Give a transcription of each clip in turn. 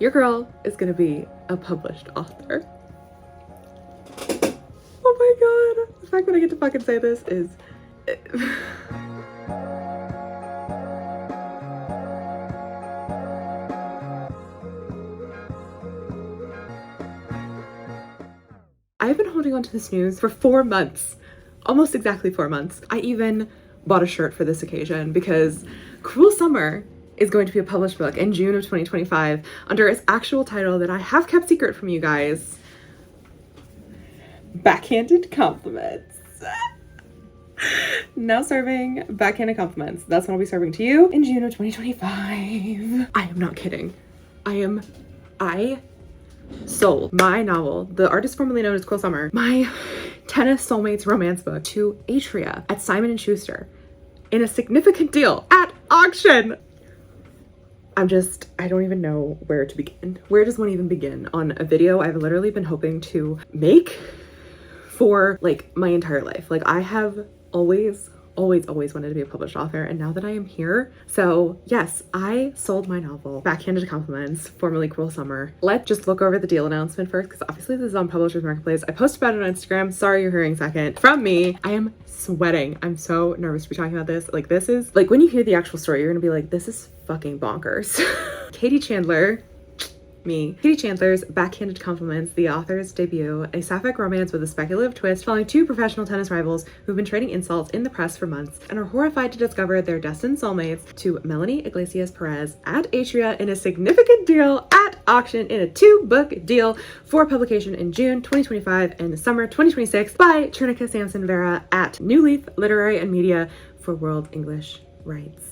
your girl is gonna be a published author. Oh my god, the fact that I get to fucking say this is... I've been holding on to this news for 4 months, almost exactly 4 months. I even bought a shirt for this occasion because Cruel Summer is going to be a published book in June of 2025 under its actual title that I have kept secret from you guys. Backhanded Compliments. Now serving Backhanded Compliments. That's what I'll be serving to you in June of 2025. I am not kidding. I sold my novel, the artist formerly known as Cruel Summer, my tennis soulmates romance book, to Atria at Simon Schuster in a significant deal at auction. I don't even know where to begin. Where does one even begin on a video I've literally been hoping to make for like my entire life? Like I have always wanted to be a published author, and now that I am here. So yes, I sold my novel Backhanded Compliments, formerly Cruel Summer. Let's just look over the deal announcement first, because obviously this is on Publishers Marketplace. I posted about it on Instagram. Sorry you're hearing second from me. I am sweating. I'm so nervous to be talking about this. Like this is like, when you hear the actual story, you're gonna be like, this is fucking bonkers. Katie Chandler's Backhanded Compliments, the author's debut, a sapphic romance with a speculative twist following two professional tennis rivals who've been trading insults in the press for months and are horrified to discover their destined soulmates, to Melanie Iglesias Perez at Atria in a significant deal at auction in a 2-book deal for publication in June 2025 and summer 2026 by Trinica Sampson Vera at New Leaf Literary and Media for World English Rights.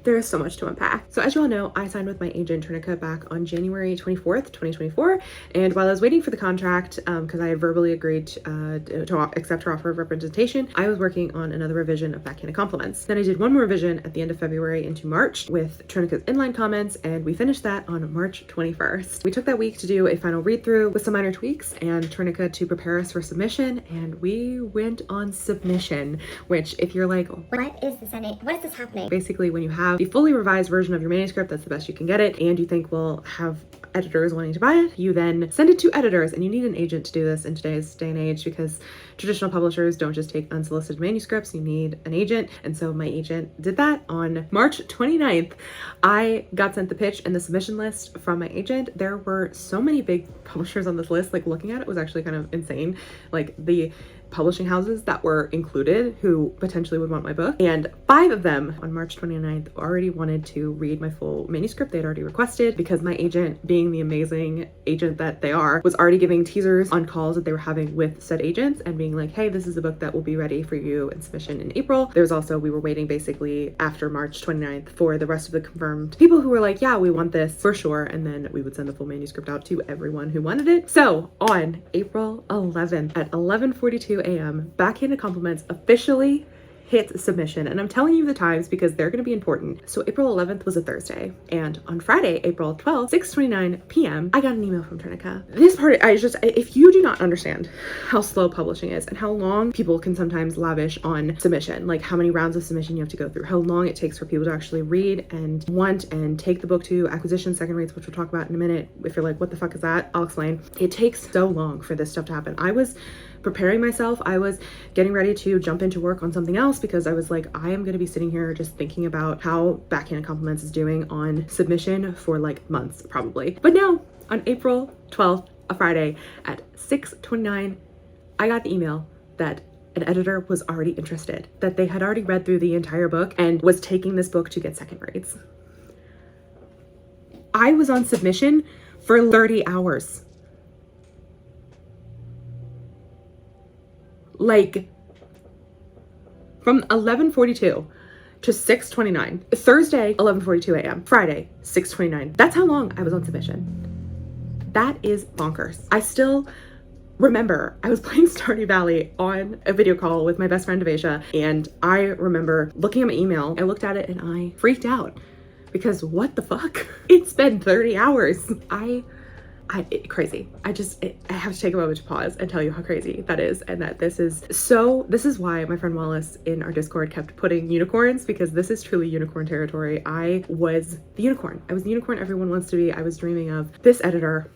There is so much to unpack. So as you all know, I signed with my agent Trinica back on January 24th, 2024. And while I was waiting for the contract, because I had verbally agreed to accept her offer of representation, I was working on another revision of Backhanded Compliments. Then I did one more revision at the end of February into March with Trinica's inline comments, and we finished that on March 21st. We took that week to do a final read through with some minor tweaks and Trinica to prepare us for submission, and we went on submission, which if you're like, what is this? What is this happening? Basically, when you have the fully revised version of your manuscript, that's the best you can get it, and you think we'll have editors wanting to buy it, you then send it to editors. And you need an agent to do this in today's day and age, because traditional publishers don't just take unsolicited manuscripts. You need an agent. And so my agent did that. On March 29th, I got sent the pitch and the submission list from my agent. There were so many big publishers on this list. Like, looking at it was actually kind of insane. Like, the publishing houses that were included who potentially would want my book, and 5 of them on March 29th already wanted to read my full manuscript. They'd already requested, because my agent, being the amazing agent that they are, was already giving teasers on calls that they were having with said agents and being like, hey, this is a book that will be ready for you in submission in April. There's also, we were waiting basically after March 29th for the rest of the confirmed people who were like, yeah, we want this for sure, and then we would send the full manuscript out to everyone who wanted it. So on April 11th at 11:42 a.m., Backhanded Compliments officially hit submission. And I'm telling you the times because they're going to be important. So April 11th was a Thursday, and on Friday, April 12th, 6:29 p.m., I got an email from Trinica. This part, if you do not understand how slow publishing is and how long people can sometimes lavish on submission, like how many rounds of submission you have to go through, how long it takes for people to actually read and want and take the book to acquisition, second reads, which we'll talk about in a minute. If you're like, what the fuck is that? I'll explain. It takes so long for this stuff to happen. I was preparing myself. I was getting ready to jump into work on something else, because I was like, I am going to be sitting here just thinking about how Backhanded Compliments is doing on submission for like months probably. But now on April 12th, a Friday at 6:29, I got the email that an editor was already interested, that they had already read through the entire book and was taking this book to get second reads. I was on submission for 30 hours. Like, from 11:42 to 6:29, Thursday 11:42 a.m., Friday 6:29. That's how long I was on submission. That is bonkers. I still remember I was playing Stardew Valley on a video call with my best friend Devasia, and I remember looking at my email. I looked at it and I freaked out, because what the fuck? It's been 30 hours. I crazy. I have to take a moment to pause and tell you how crazy that is, and that this is why my friend Wallace in our Discord kept putting unicorns, because this is truly unicorn territory. I was the unicorn. I was the unicorn everyone wants to be. I was dreaming of. This editor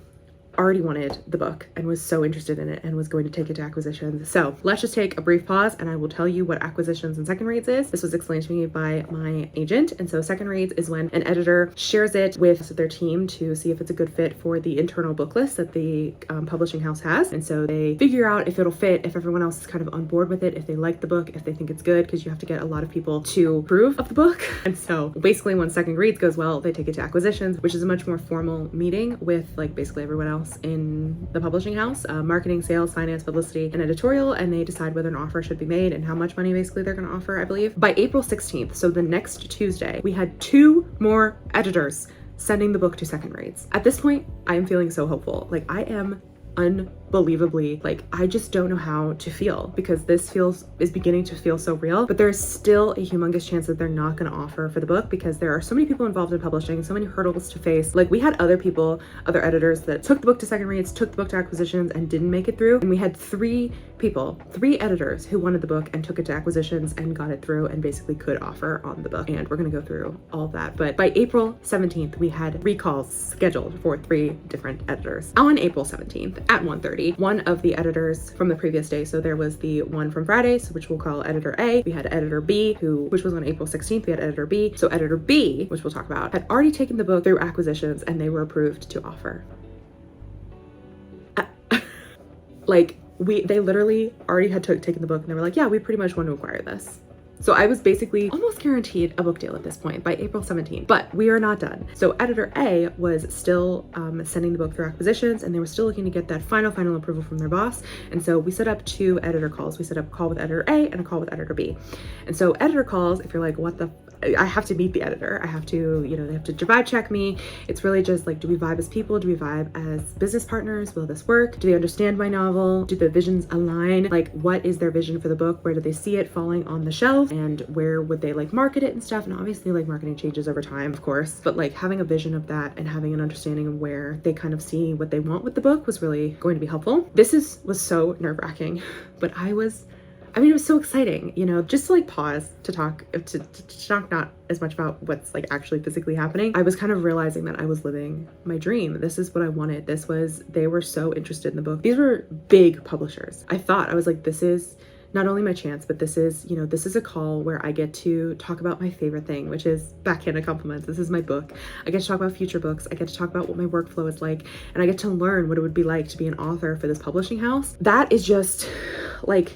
already wanted the book and was so interested in it and was going to take it to acquisitions. So let's just take a brief pause and I will tell you what acquisitions and second reads is. This was explained to me by my agent. And so second reads is when an editor shares it with their team to see if it's a good fit for the internal book list that the publishing house has. And so they figure out if it'll fit, if everyone else is kind of on board with it, if they like the book, if they think it's good, because you have to get a lot of people to approve of the book. And so basically when second reads goes well, they take it to acquisitions, which is a much more formal meeting with like basically everyone else in the publishing house, marketing, sales, finance, publicity, and editorial, and they decide whether an offer should be made and how much money basically they're going to offer, I believe. By April 16th, so the next Tuesday, we had 2 more editors sending the book to second reads. At this point, I am feeling so hopeful. Like I am unbelievably, like I just don't know how to feel, because this is beginning to feel so real, but there's still a humongous chance that they're not going to offer for the book, because there are so many people involved in publishing, so many hurdles to face. Like we had other editors that took the book to second reads, took the book to acquisitions and didn't make it through, and we had 3 editors who wanted the book and took it to acquisitions and got it through and basically could offer on the book. And we're going to go through all of that. But by April 17th, we had recalls scheduled for 3 different editors. On April 17th at 1:30, one of the editors from the previous day, so there was the one from Fridays, which we'll call editor A, we had editor B, which was on April 16th, we had editor B. So editor B, which we'll talk about, had already taken the book through acquisitions and they were approved to offer. They literally already had taken the book and they were like, yeah, we pretty much want to acquire this. So I was basically almost guaranteed a book deal at this point by April 17th, but we are not done. So editor A was still sending the book through acquisitions, and they were still looking to get that final approval from their boss. And so we set up 2 editor calls. We set up a call with editor A and a call with editor B. And so editor calls, if you're like, I have to meet the editor. I have to, they have to vibe check me. It's really just like, do we vibe as people? Do we vibe as business partners? Will this work? Do they understand my novel? Do the visions align? Like, what is their vision for the book? Where do they see it falling on the shelf? And where would they like market it and stuff? And obviously like marketing changes over time, of course, but like having a vision of that and having an understanding of where they kind of see what they want with the book was really going to be helpful. This was so nerve-wracking, but it was so exciting, just to like pause to talk not as much about what's like actually physically happening. I was kind of realizing that I was living my dream. This is what I wanted. They were so interested in the book. These were big publishers. I was like, this is not only my chance, but this is a call where I get to talk about my favorite thing, which is backhanded compliments. This is my book. I get to talk about future books. I get to talk about what my workflow is like, and I get to learn what it would be like to be an author for this publishing house. That is just like,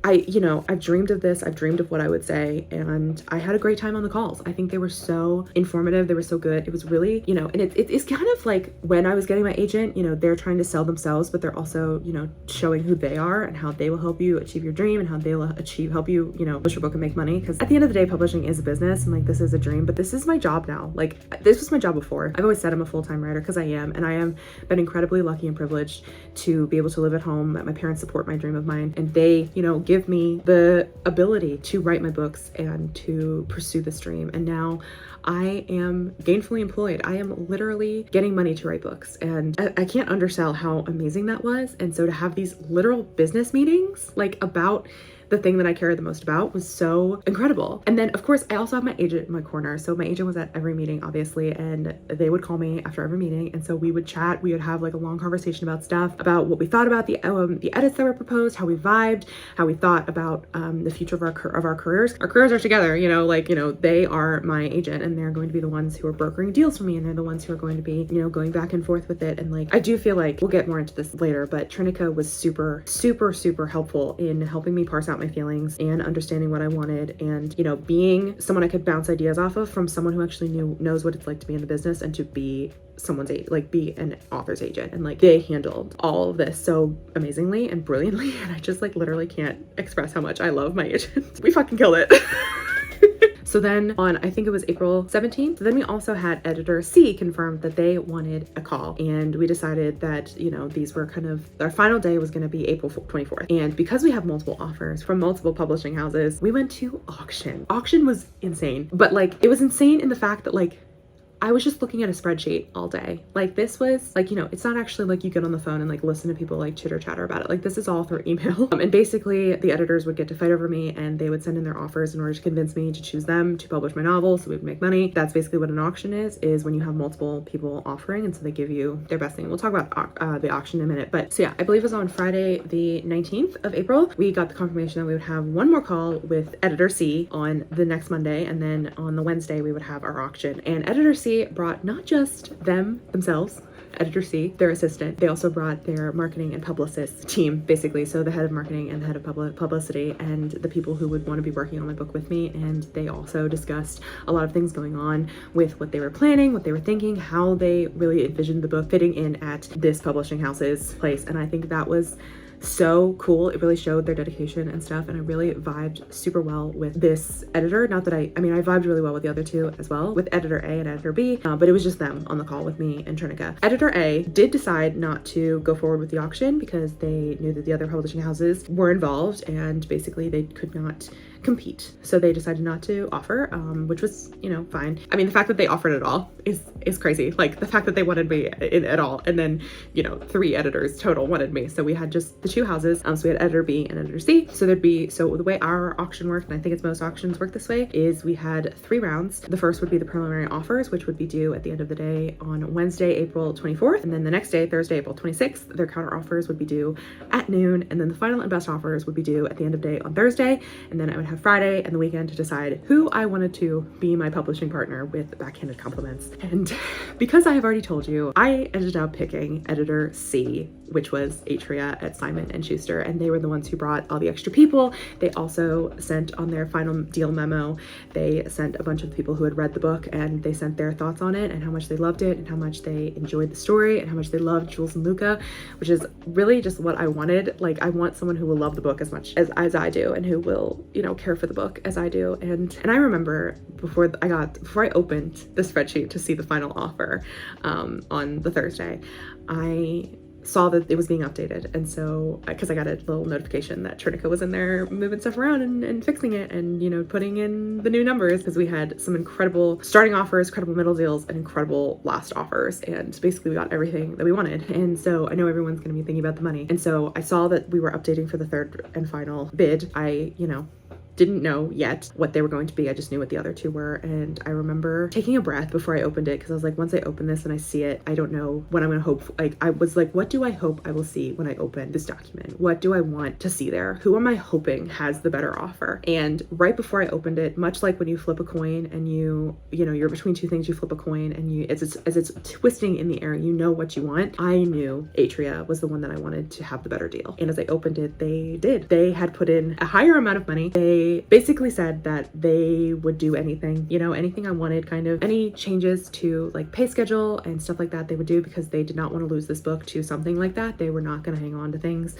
I've dreamed of this. I've dreamed of what I would say, and I had a great time on the calls. I think they were so informative. They were so good. It was really, and it's kind of like when I was getting my agent, they're trying to sell themselves, but they're also, showing who they are and how they will help you achieve your dream and how they will help you, publish your book and make money. Because at the end of the day, publishing is a business, and like this is a dream, but this is my job now. Like this was my job before. I've always said I'm a full-time writer because I am, and I am been incredibly lucky and privileged to be able to live at home. My parents support my dream of mine, and they, give me the ability to write my books and to pursue this dream. And now I am gainfully employed. I am literally getting money to write books, and I can't undersell how amazing that was. And so to have these literal business meetings like about the thing that I cared the most about was so incredible. And then of course I also have my agent in my corner. So my agent was at every meeting, obviously, and they would call me after every meeting. And so we would chat, we would have like a long conversation about stuff, about what we thought about the edits that were proposed, how we vibed, how we thought about the future of our careers. Our careers are together, they are my agent, and they're going to be the ones who are brokering deals for me, and they're the ones who are going to be, going back and forth with it. And like, I do feel like we'll get more into this later, but Trinica was super, super, super helpful in helping me parse out my feelings and understanding what I wanted, and being someone I could bounce ideas off of from someone who actually knows what it's like to be in the business and to be someone's agent, like be an author's agent. And like they handled all of this so amazingly and brilliantly, and I just like literally can't express how much I love my agent. We fucking killed it. So then on, I think it was April 17th, then we also had editor C confirmed that they wanted a call. And we decided that, these were kind of, our final day was going to be April 24th. And because we have multiple offers from multiple publishing houses, we went to auction. Auction was insane, but like, it was insane in the fact that like, I was just looking at a spreadsheet all day. Like this was like, it's not actually like you get on the phone and like listen to people like chitter chatter about it. Like this is all through email. And basically the editors would get to fight over me and they would send in their offers in order to convince me to choose them to publish my novel so we would make money. That's basically what an auction is when you have multiple people offering, and so they give you their best thing. We'll talk about the auction in a minute. But so yeah, I believe it was on Friday the 19th of April. We got the confirmation that we would have one more call with editor C on the next Monday, and then on the Wednesday we would have our auction. And editor C brought not just themselves, editor C, their assistant, they also brought their marketing and publicist team, basically. So the head of marketing and the head of publicity and the people who would want to be working on my book with me. And they also discussed a lot of things going on with what they were planning, what they were thinking, how they really envisioned the book fitting in at this publishing house's place. And I think that was so cool. It really showed their dedication and stuff, and I really vibed super well with this editor. Not that I vibed really well with the other two as well, with editor A and editor B, but it was just them on the call with me and Trinica. Editor A did decide not to go forward with the auction because they knew that the other publishing houses were involved and basically they could not compete. So they decided not to offer, which was, fine. I mean, the fact that they offered at all is crazy. Like the fact that they wanted me at all. And then, 3 editors total wanted me. So we had just the 2 houses. So we had editor B and editor C. So the way our auction worked, and I think it's most auctions work this way, is we had 3 rounds. The first would be the preliminary offers, which would be due at the end of the day on Wednesday, April 24th. And then the next day, Thursday, April 26th, their counter offers would be due at noon. And then the final and best offers would be due at the end of the day on Thursday. And then I would have Friday and the weekend to decide who I wanted to be my publishing partner with Backhanded Compliments. And because I have already told you, I ended up picking editor C, which was Atria at Simon and Schuster, and they were the ones who brought all the extra people. They also sent on their final deal memo, they sent a bunch of people who had read the book and they sent their thoughts on it and how much they loved it and how much they enjoyed the story and how much they loved Jules and Luca, which is really just what I wanted. Like I want someone who will love the book as much as I do and who will, care for the book as I do. And I remember before I opened the spreadsheet to see the final offer on the Thursday, I saw that it was being updated. And so, because I got a little notification that Trinica was in there moving stuff around and fixing it and, putting in the new numbers, because we had some incredible starting offers, incredible middle deals, and incredible last offers. And basically we got everything that we wanted. And so I know everyone's going to be thinking about the money. And so I saw that we were updating for the third and final bid. I, didn't know yet what they were going to be. I just knew what the other 2 were. And I remember taking a breath before I opened it because I was like, once I open this and I see it, I don't know what I'm going to hope. I was like, what do I hope I will see when I open this document? What do I want to see there? Who am I hoping has the better offer? And right before I opened it, much like when you flip a coin and you're between 2 things, you flip a coin and as it's twisting in the air, you know what you want. I knew Atria was the one that I wanted to have the better deal. And as I opened it, they did. They had put in a higher amount of money. They basically said that they would do anything, anything I wanted, kind of any changes to like pay schedule and stuff like that they would do, because they did not want to lose this book to something like that. They were not going to hang on to things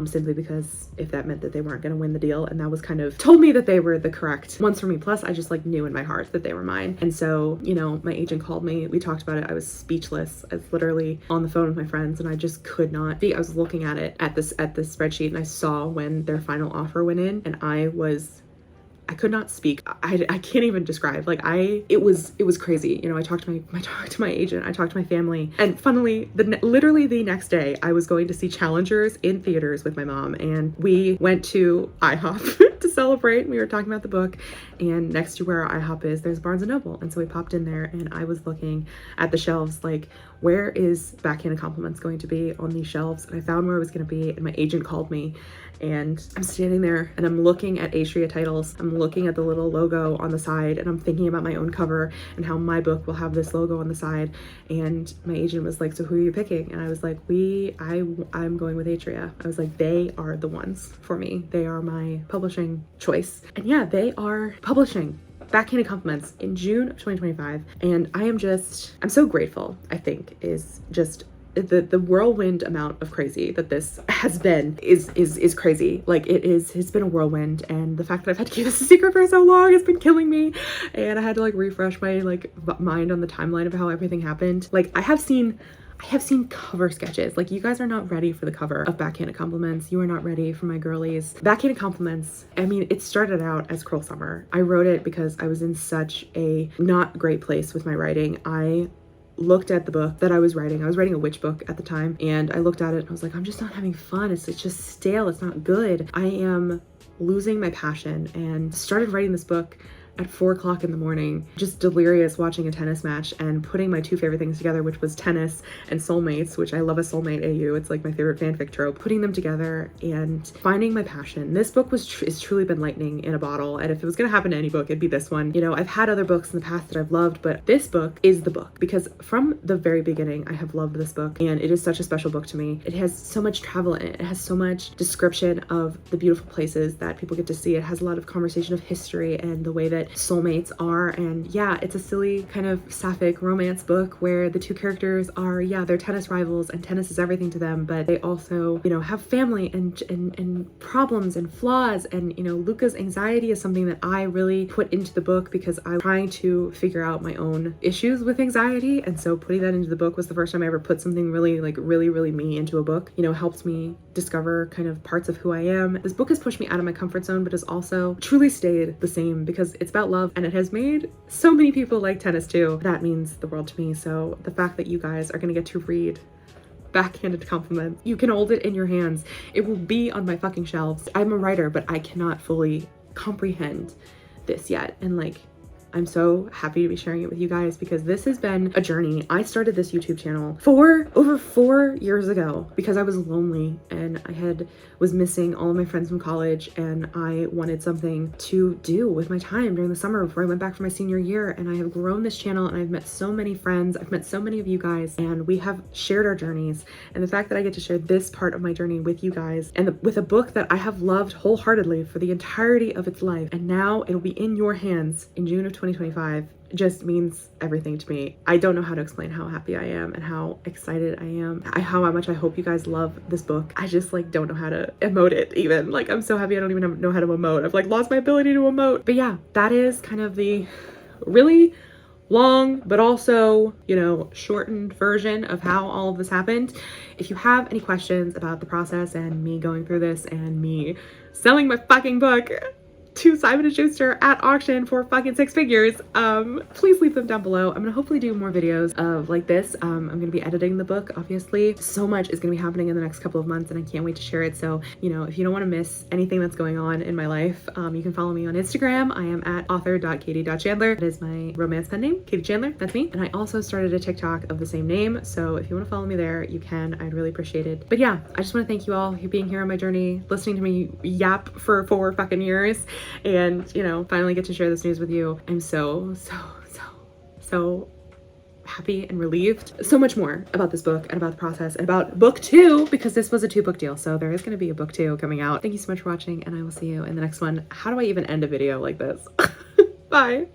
simply because if that meant that they weren't going to win the deal, and that was kind of told me that they were the correct ones for me. Plus I just knew in my heart that they were mine. And so, my agent called me, we talked about it. I was speechless. I was literally on the phone with my friends and I just could not speak. I was looking at it at this spreadsheet and I saw when their final offer went in and I could not speak. I can't even describe. It was crazy. I talked to my agent. I talked to my family. And funnily, literally the next day, I was going to see Challengers in theaters with my mom, and we went to IHOP to celebrate. We were talking about the book, and next to where IHOP is, there's Barnes & Noble. And so we popped in there, and I was looking at the shelves like, where is Backhanded Compliments going to be on these shelves? And I found where it was going to be, and my agent called me, and I'm standing there and I'm looking at Atria titles. I'm looking at the little logo on the side, and I'm thinking about my own cover and how my book will have this logo on the side. And my agent was like, so who are you picking? And I was like, I'm going with Atria. I was like, they are the ones for me. They are my publishing choice. And yeah, they are publishing Backhanded Compliments in June of 2025. And I'm so grateful, I think, is just the whirlwind amount of crazy that this has been is crazy. Like it's been a whirlwind, and the fact that I've had to keep this a secret for so long has been killing me, and I had to like refresh my like mind on the timeline of how everything happened. Like I have seen cover sketches. Like, you guys are not ready for the cover of Backhanded Compliments. You are not ready for my girlies. Backhanded Compliments, I mean, it started out as Cruel Summer. I wrote it because I was in such a not great place with my writing. I looked at the book that I was writing. I was writing a witch book at the time, and I looked at it and I was like, I'm just not having fun. It's just stale. It's not good. I am losing my passion, and started writing this book at 4 o'clock in the morning, just delirious watching a tennis match and putting my two favorite things together, which was tennis and soulmates, which I love a soulmate AU. It's like my favorite fanfic trope. Putting them together and finding my passion. This book is truly been lightning in a bottle. And if it was gonna happen to any book, it'd be this one. You know, I've had other books in the past that I've loved, but this book is the book, because from the very beginning, I have loved this book, and it is such a special book to me. It has so much travel in it. It has so much description of the beautiful places that people get to see. It has a lot of conversation of history and the way that soulmates are, and yeah, it's a silly kind of sapphic romance book where the two characters are, yeah, they're tennis rivals and tennis is everything to them, but they also, you know, have family and problems and flaws, and you know, Luca's anxiety is something that I really put into the book because I'm trying to figure out my own issues with anxiety, and so putting that into the book was the first time I ever put something really really me into a book. You know, helps me discover kind of parts of who I am. This book has pushed me out of my comfort zone, but has also truly stayed the same because it's about love, and it has made so many people like tennis too. That means the world to me. So the fact that you guys are gonna get to read Backhanded Compliments, you can hold it in your hands. It will be on my fucking shelves. I'm a writer, but I cannot fully comprehend this yet. And like, I'm so happy to be sharing it with you guys because this has been a journey. I started this YouTube channel over 4 years ago because I was lonely and I was missing all of my friends from college, and I wanted something to do with my time during the summer before I went back for my senior year. And I have grown this channel, and I've met so many friends. I've met so many of you guys, and we have shared our journeys. And the fact that I get to share this part of my journey with you guys, and with a book that I have loved wholeheartedly for the entirety of its life, and now it'll be in your hands in June of 2025, just means everything to me. I don't know how to explain how happy I am and how excited I am, how much I hope you guys love this book. I just like don't know how to emote it even. Like, I'm so happy I don't even know how to emote. I've like lost my ability to emote. But yeah, that is kind of the really long but also, you know, shortened version of how all of this happened. If you have any questions about the process and me going through this and me selling my fucking book to Simon & Schuster at auction for fucking 6 figures, please leave them down below. I'm gonna hopefully do more videos of like this. I'm gonna be editing the book, obviously. So much is gonna be happening in the next couple of months, and I can't wait to share it. So, you know, if you don't want to miss anything that's going on in my life, you can follow me on Instagram. I am at author.katie.chandler. That is my romance pen name, Katie Chandler, that's me. And I also started a TikTok of the same name, so if you want to follow me there, you can. I'd really appreciate it. But yeah, I just want to thank you all for being here on my journey, listening to me yap for 4 fucking years, and you know, finally get to share this news with you. I'm so happy and relieved. So much more about this book and about the process and about book 2, because this was a 2-book deal, so there is going to be a book 2 coming out. Thank you so much for watching, and I will see you in the next one. How do I even end a video like this? Bye.